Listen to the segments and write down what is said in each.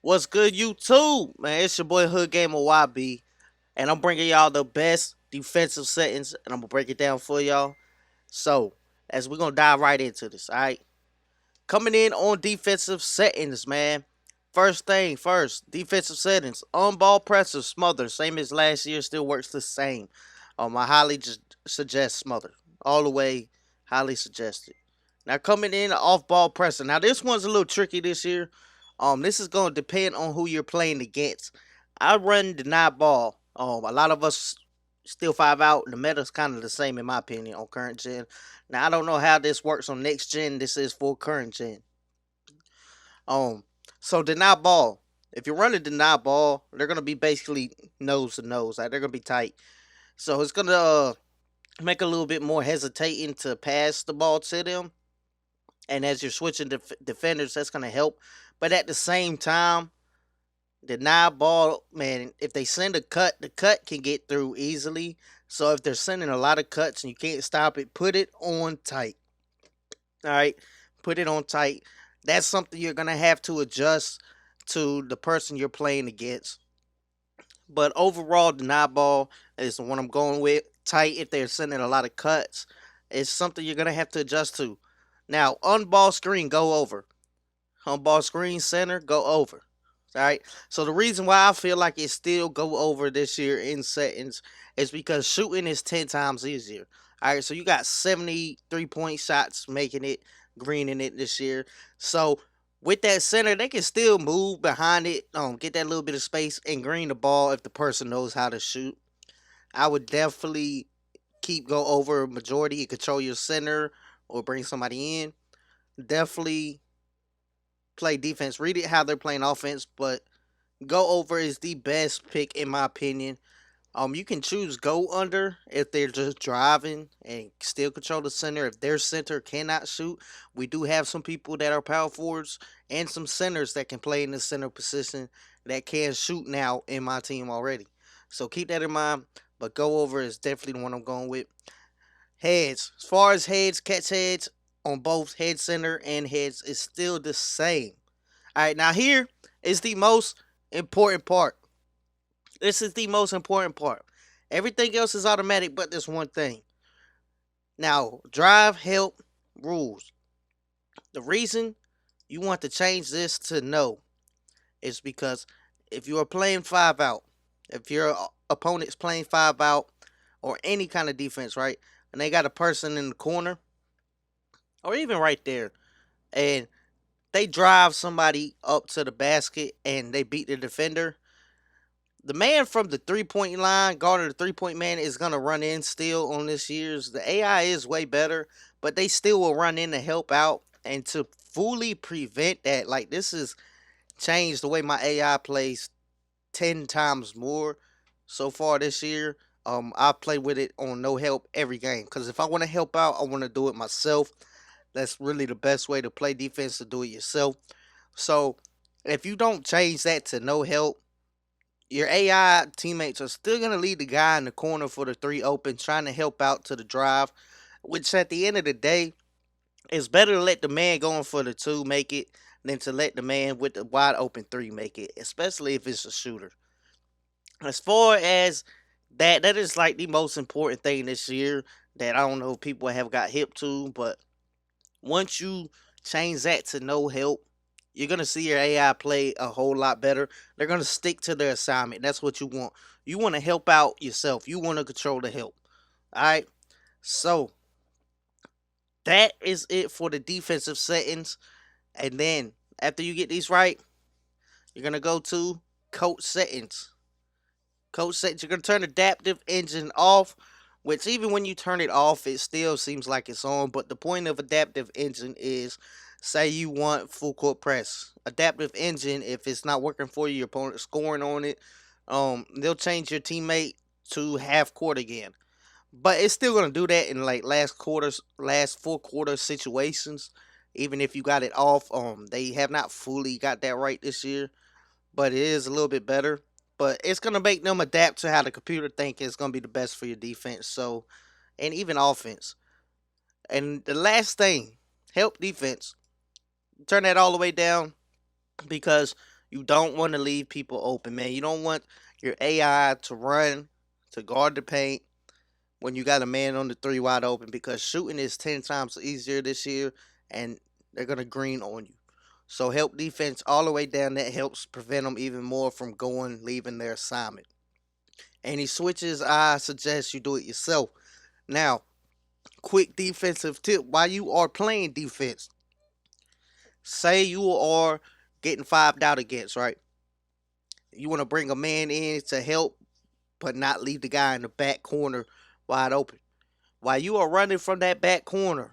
What's good, YouTube? Man, it's your boy Hood Gamer YB, and I'm bringing y'all the best defensive settings, and I'm gonna break it down for y'all. So, as we're gonna dive right into this, all right? Coming in on defensive settings, man. First thing first, defensive settings. On ball pressure, smother, same as last year, still works the same. I highly just suggest smother. All the way, highly suggested. Now coming in off ball pressure. Now this one's a little tricky this year. This is gonna depend on who you're playing against. I run deny ball. A lot of us still 5 out. The meta's kind of the same in my opinion on current gen. Now I don't know how this works on next gen. This is for current gen. Um, so deny ball. If you run a deny ball, they're gonna be basically nose to nose. Like they're gonna be tight. So it's gonna make a little bit more hesitating to pass the ball to them. And as you're switching defenders, that's gonna help. But at the same time, deny ball, man, if they send a cut, the cut can get through easily. So if they're sending a lot of cuts and you can't stop it, put it on tight. All right, put it on tight. That's something you're gonna have to adjust to the person you're playing against. But overall, deny ball is the one I'm going with. Tight if they're sending a lot of cuts. It's something you're gonna have to adjust to. Now, on ball screen, go over. On ball screen center, go over. All right. So the reason why I feel like it still go over this year in settings is because shooting is 10 times easier. All right. So you got 73-point shots making it green in it this year. So with that center, they can still move behind it, get that little bit of space and green the ball if the person knows how to shoot. I would definitely keep go over majority and control your center or bring somebody in. Definitely play defense. Read it how they're playing offense, but go over is the best pick in my opinion. You can choose go under if they're just driving and still control the center. If their center cannot shoot, we do have some people that are power forwards and some centers that can play in the center position that can shoot now in my team already. So keep that in mind. But go over is definitely the one I'm going with. Heads. As far as heads, catch heads on both head center and heads is still the same. All right, now here is the most important part. This is the most important part. Everything else is automatic, but this one thing. Now, drive, help, rules. The reason you want to change this to no is because if you are playing 5 out, if your opponent's playing 5 out, or any kind of defense, right, and they got a person in the corner, or even right there, and they drive somebody up to the basket and they beat the defender, the man from the 3 point line, guarding the 3 point man, is gonna run in still on this year's. The AI is way better, but they still will run in to help out and to fully prevent that. Like this has changed the way my AI plays 10 times more so far this year. I play with it on no help every game because if I want to help out, I want to do it myself. That's really the best way to play defense to do it yourself. So if you don't change that to no help, your AI teammates are still going to leave the guy in the corner for the three open, trying to help out to the drive, which at the end of the day, it's better to let the man going for the two make it than to let the man with the wide open three make it, especially if it's a shooter. As far as that is like the most important thing this year that I don't know if people have got hip to, but once you change that to no help, you're gonna see your AI play a whole lot better. They're gonna stick to their assignment. That's what you want. You want to help out yourself. You want to control the help. All right. So that is it for the defensive settings. And then after you get these right, you're gonna go to coach settings. Coach settings. You're gonna turn adaptive engine off. Which even when you turn it off, it still seems like it's on. But the point of adaptive engine is, say you want full court press. Adaptive engine, if it's not working for you, your opponent scoring on it, they'll change your teammate to half court again. But it's still gonna do that in like last 4 quarter situations. Even if you got it off, they have not fully got that right this year, but it is a little bit better. But it's gonna make them adapt to how the computer think is gonna be the best for your defense. So, and even offense. And the last thing, help defense. Turn that all the way down. because you don't want to leave people open, man. You don't want your AI to run to guard the paint when you got a man on the three wide open, because shooting is 10 times easier this year and they're going to green on you. So help defense all the way down. That helps prevent them even more from leaving their assignment. Any switches, I suggest you do it yourself. Now, quick defensive tip while you are playing defense. Say you are getting fived out against, right? You want to bring a man in to help, but not leave the guy in the back corner wide open. While you are running from that back corner,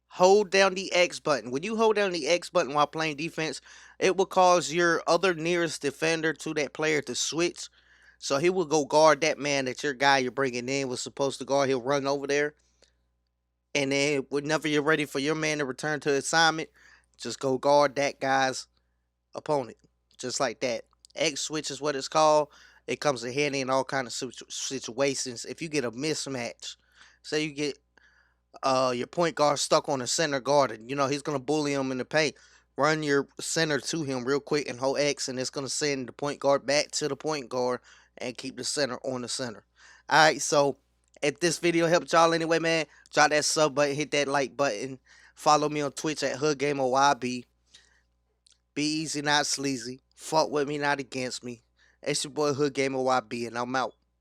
hold down the X button. When you hold down the X button while playing defense, it will cause your other nearest defender to that player to switch. So he will go guard that man that your guy you're bringing in was supposed to guard. He'll run over there. And then whenever you're ready for your man to return to assignment, just go guard that guy's opponent. Just like that. X switch is what it's called. It comes in handy in all kind of situations. If you get a mismatch, say you get your point guard stuck on a center guard, and he's gonna bully him in the paint. Run your center to him real quick and hold X, and it's gonna send the point guard back to the point guard and keep the center on the center. All right, so if this video helped y'all anyway, man, drop that sub button, hit that like button, follow me on Twitch at HoodGamerYB. Be easy, not sleazy. Fuck with me, not against me. It's your boy Hood Gamer YB, and I'm out.